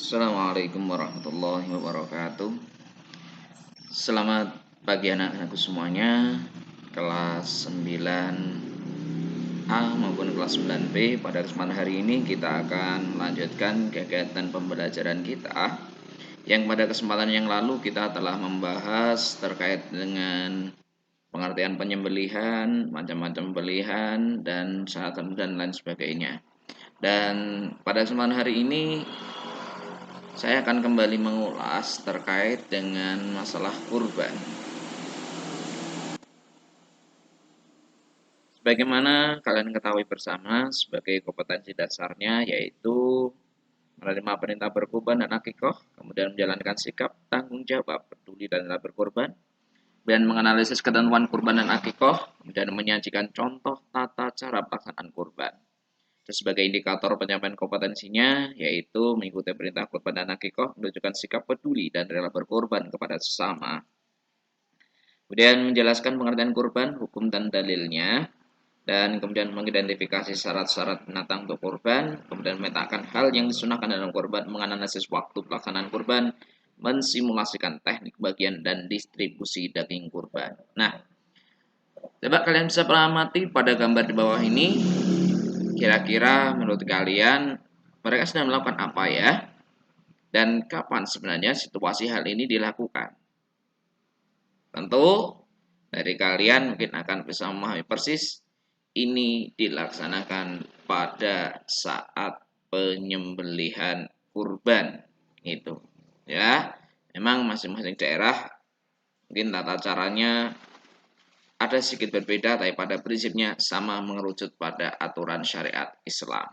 Assalamualaikum warahmatullahi wabarakatuh. Selamat pagi anak-anakku semuanya. Kelas 9A maupun kelas 9B. Pada kesempatan hari ini kita akan melanjutkan kegiatan pembelajaran kita yang pada kesempatan yang lalu kita telah membahas terkait dengan pengertian penyembelihan, macam-macam pembelihan, dan syarat dan lain sebagainya. Dan pada kesempatan hari ini saya akan kembali mengulas terkait dengan masalah kurban. Sebagaimana kalian ketahui bersama, sebagai kompetensi dasarnya yaitu menerima perintah berkurban dan akikoh, kemudian menjalankan sikap tanggung jawab peduli dan rela berkorban, dan menganalisis ketentuan kurban dan akikoh, dan menyajikan contoh tata cara pelaksanaan kurban. Sebagai indikator penyampaian kompetensinya, yaitu mengikuti perintah kurban dan akikoh, menunjukkan sikap peduli dan rela berkorban kepada sesama. Kemudian menjelaskan pengertian kurban, hukum dan dalilnya, dan kemudian mengidentifikasi syarat-syarat binatang untuk kurban, kemudian memetakan hal yang disunahkan dalam kurban, menganalisis waktu pelaksanaan kurban, mensimulasikan teknik bagian dan distribusi daging kurban. Nah, coba kalian bisa amati pada gambar di bawah ini, kira-kira menurut kalian mereka sedang melakukan apa ya? Dan kapan sebenarnya situasi hal ini dilakukan? Tentu dari kalian mungkin akan bisa memahami persis ini dilaksanakan pada saat penyembelihan kurban itu. Ya, memang masing-masing daerah mungkin tata caranya ada sedikit berbeda, tapi pada prinsipnya sama mengerucut pada aturan syariat Islam.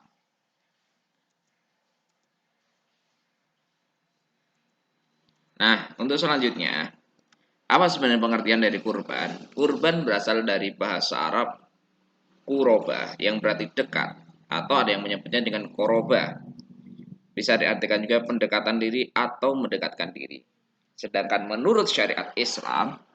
Nah, untuk selanjutnya, apa sebenarnya pengertian dari kurban? Kurban berasal dari bahasa Arab kuroba yang berarti dekat, atau ada yang menyebutnya dengan koroba. Bisa diartikan juga pendekatan diri atau mendekatkan diri. Sedangkan menurut syariat Islam,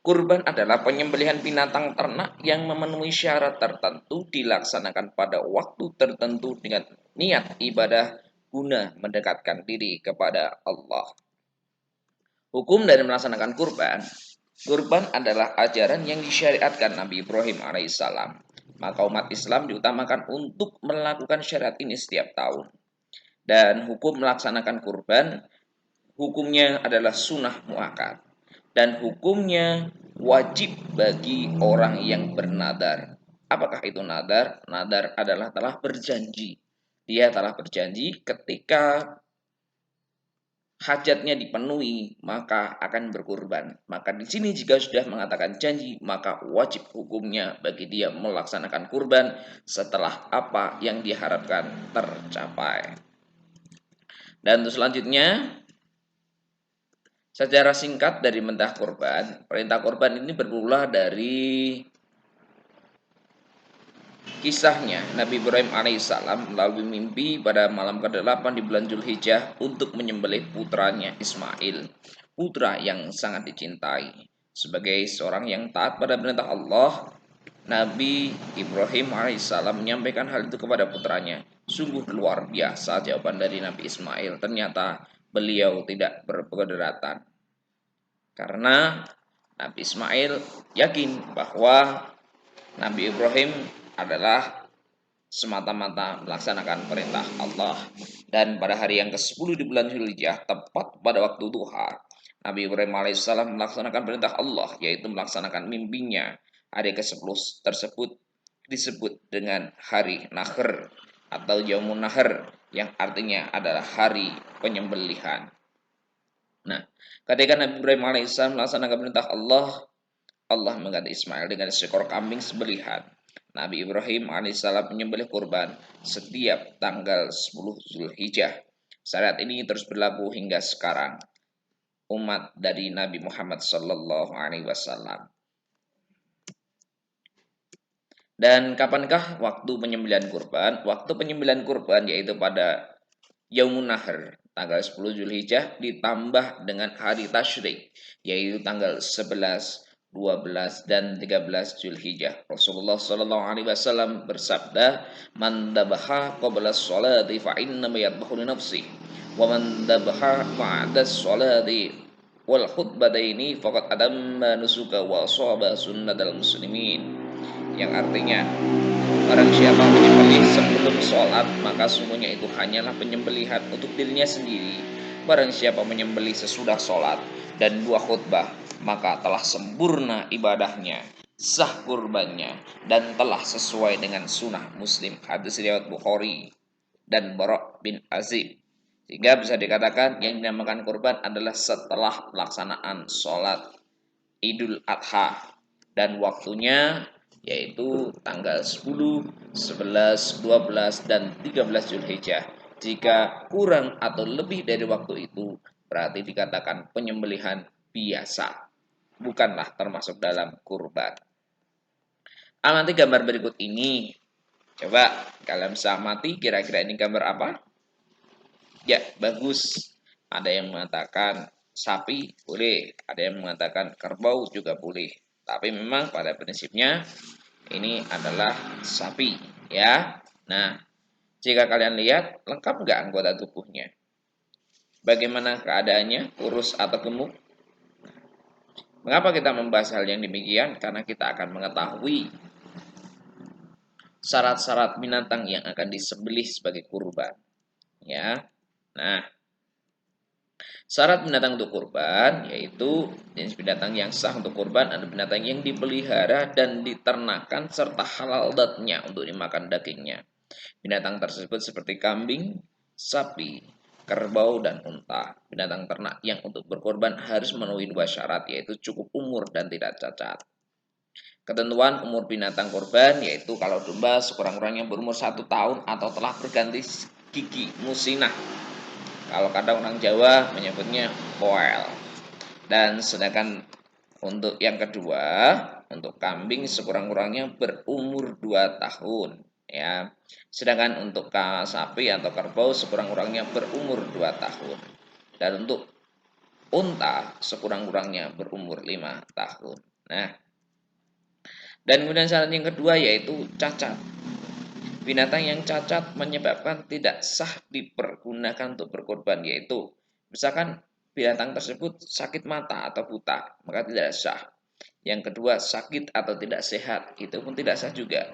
kurban adalah penyembelihan binatang ternak yang memenuhi syarat tertentu dilaksanakan pada waktu tertentu dengan niat ibadah guna mendekatkan diri kepada Allah. Hukum dari melaksanakan kurban. Kurban adalah ajaran yang disyariatkan Nabi Ibrahim alaihissalam. Maka umat Islam diutamakan untuk melakukan syariat ini setiap tahun. Dan hukum melaksanakan kurban, hukumnya adalah sunnah muakkad. Dan hukumnya wajib bagi orang yang bernadar. Apakah itu nadar? Nadar adalah telah berjanji. Dia telah berjanji ketika hajatnya dipenuhi, maka akan berkurban. Maka di sini jika sudah mengatakan janji, maka wajib hukumnya bagi dia melaksanakan kurban setelah apa yang diharapkan tercapai. Dan untuk selanjutnya, secara singkat dari perintah kurban. Perintah kurban ini bermula dari kisahnya Nabi Ibrahim alaihissalam melalui mimpi pada malam ke-8 di bulan Zulhijjah untuk menyembelih putranya Ismail, putra yang sangat dicintai. Sebagai seorang yang taat pada perintah Allah, Nabi Ibrahim alaihissalam menyampaikan hal itu kepada putranya. Sungguh luar biasa jawaban dari Nabi Ismail. Ternyata beliau tidak berkeberatan. Karena Nabi Ismail yakin bahwa Nabi Ibrahim adalah semata-mata melaksanakan perintah Allah. Dan pada hari yang ke-10 di bulan Zulhijjah, tepat pada waktu duha, Nabi Ibrahim alaihissalam melaksanakan perintah Allah, yaitu melaksanakan mimpinya. Hari ke-10 tersebut disebut dengan hari Nahr atau Yaumun Nahr, yang artinya adalah hari penyembelihan. Nah, ketika Nabi Ibrahim alaihissalam melaksanakan perintah Allah, Allah mengganti Ismail dengan seekor kambing sembelihan. Nabi Ibrahim alaihissalam menyembelih kurban setiap tanggal 10 Zulhijjah. Syariat ini terus berlaku hingga sekarang. Umat dari Nabi Muhammad sallallahu alaihi wasallam. Dan kapankah waktu penyembelihan kurban? Waktu penyembelihan kurban yaitu pada Yaumun Nahr, tanggal 10 Zulhijjah ditambah dengan hari tasyrik, yaitu tanggal 11 12 dan 13 Zulhijjah. Rasulullah Shallallahu Alaihi Wasallam bersabda, "Man dabaha qabla sholati fa inna yadbahu li nafsi, wa man dabaha ba'da sholati wal khutbataini faqad adamma nusuka wa ashaba sunnatal muslimin." Yang artinya, barang siapa menyembelih sebelum sholat, maka sungguhnya itu hanyalah penyembelihan untuk dirinya sendiri. Barang siapa menyembelih sesudah sholat dan dua khutbah, maka telah sempurna ibadahnya, sah kurbannya, dan telah sesuai dengan sunnah Muslim. Hadis riwayat Bukhari dan Bara' bin Azib. Sehingga bisa dikatakan yang dinamakan kurban adalah setelah pelaksanaan sholat Idul Adha, dan waktunya yaitu tanggal 10, 11, 12, dan 13 Zulhijjah. Jika kurang atau lebih dari waktu itu, berarti dikatakan penyembelihan biasa, bukanlah termasuk dalam kurban. Amati gambar berikut ini. Coba kalian bisa amati, kira-kira ini gambar apa? Ya, bagus. Ada yang mengatakan sapi boleh, ada yang mengatakan kerbau juga boleh. Tapi memang pada prinsipnya ini adalah sapi, ya. Nah, jika kalian lihat, lengkap nggak anggota tubuhnya? Bagaimana keadaannya, kurus atau gemuk? Mengapa kita membahas hal yang demikian? Karena kita akan mengetahui syarat-syarat binatang yang akan disembelih sebagai kurban, ya. Nah, syarat binatang untuk kurban yaitu jenis binatang yang sah untuk kurban adalah binatang yang dipelihara dan diternakan serta halal zatnya untuk dimakan dagingnya. Binatang tersebut seperti kambing, sapi, kerbau, dan unta. Binatang ternak yang untuk berkorban harus memenuhi dua syarat, yaitu cukup umur dan tidak cacat. Ketentuan umur binatang korban yaitu kalau domba sekurang-kurangnya berumur 1 tahun atau telah berganti gigi musnah. Kalau kata orang Jawa menyebutnya poel. Dan sedangkan untuk yang kedua, untuk kambing sekurang-kurangnya berumur 2 tahun, ya. Sedangkan untuk sapi atau kerbau sekurang-kurangnya berumur 2 tahun. Dan untuk unta sekurang-kurangnya berumur 5 tahun. Nah, dan kemudian syarat yang kedua yaitu cacat. Binatang yang cacat menyebabkan tidak sah dipergunakan untuk berkorban, yaitu misalkan binatang tersebut sakit mata atau buta, maka tidak sah. Yang kedua, sakit atau tidak sehat, itu pun tidak sah juga.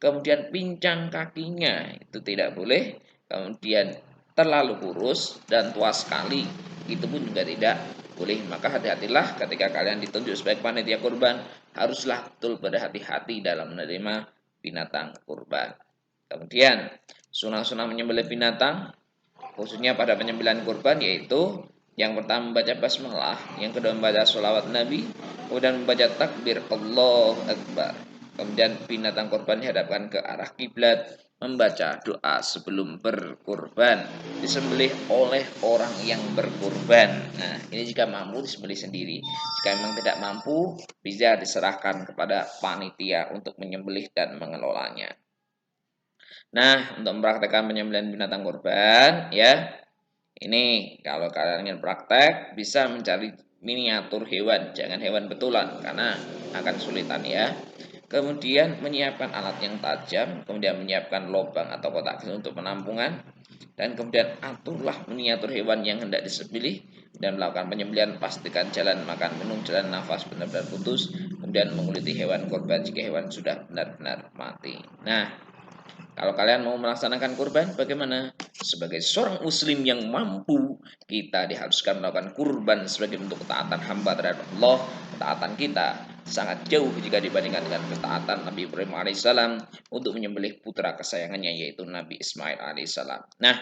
Kemudian pincang kakinya, itu tidak boleh. Kemudian terlalu kurus dan tua sekali, itu pun juga tidak boleh. Maka hati-hatilah ketika kalian ditunjuk sebagai panitia kurban, haruslah betul berhati-hati dalam menerima binatang kurban. Kemudian sunah-sunah menyembelih binatang khususnya pada penyembelihan kurban yaitu yang pertama membaca basmalah, yang kedua membaca sholawat Nabi, kemudian membaca takbir Allahu Akbar. Kemudian binatang kurban dihadapkan ke arah kiblat, membaca doa sebelum berkurban, disembelih oleh orang yang berkurban. Nah, ini jika mampu disembelih sendiri. Jika memang tidak mampu, bisa diserahkan kepada panitia untuk menyembelih dan mengelolanya. Nah, untuk mempraktekkan penyembelihan binatang kurban, ya, ini kalau kalian ingin praktek bisa mencari miniatur hewan, jangan hewan betulan karena akan sulitan ya. Kemudian menyiapkan alat yang tajam, kemudian menyiapkan lubang atau kotak kecil untuk penampungan, dan kemudian aturlah miniatur hewan yang hendak disembelih dan melakukan penyembelihan. Pastikan jalan makan minum, jalan nafas benar-benar putus, kemudian menguliti hewan kurban jika hewan sudah benar-benar mati. Nah, kalau kalian mau melaksanakan kurban, bagaimana? Sebagai seorang muslim yang mampu, kita diharuskan melakukan kurban sebagai bentuk ketaatan hamba terhadap Allah. Ketaatan kita sangat jauh jika dibandingkan dengan ketaatan Nabi Ibrahim alaihissalam untuk menyembelih putra kesayangannya yaitu Nabi Ismail alaihissalam. Nah,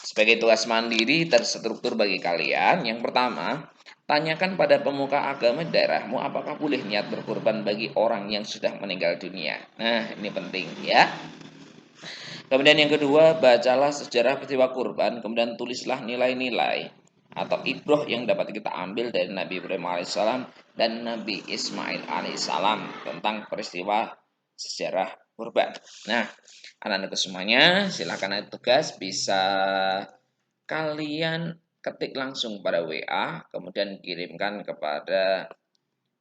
sebagai tugas mandiri terstruktur bagi kalian, yang pertama, tanyakan pada pemuka agama daerahmu apakah boleh niat berkurban bagi orang yang sudah meninggal dunia. Nah, ini penting ya. Kemudian yang kedua, bacalah sejarah peristiwa kurban, kemudian tulislah nilai-nilai atau ibroh yang dapat kita ambil dari Nabi Ibrahim alaihissalam dan Nabi Ismail alaihissalam tentang peristiwa sejarah kurban. Nah, anak-anakku semuanya, silakan ada tugas bisa kalian ketik langsung pada WA, kemudian kirimkan kepada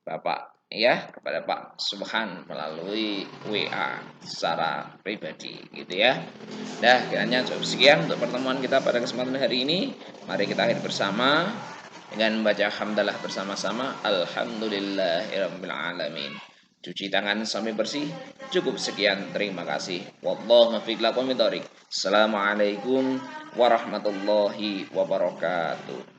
Bapak ya kepada Pak Subhan melalui WA secara pribadi gitu ya. Dah, kiranya cukup sekian untuk pertemuan kita pada kesempatan hari ini. Mari kita akhiri bersama dengan membaca hamdalah bersama-sama. Alhamdulillahirabbil alamin. Cuci tangan sampai bersih. Cukup sekian, terima kasih. Wallahu muwaffiq lakum. Assalamualaikum warahmatullahi wabarakatuh.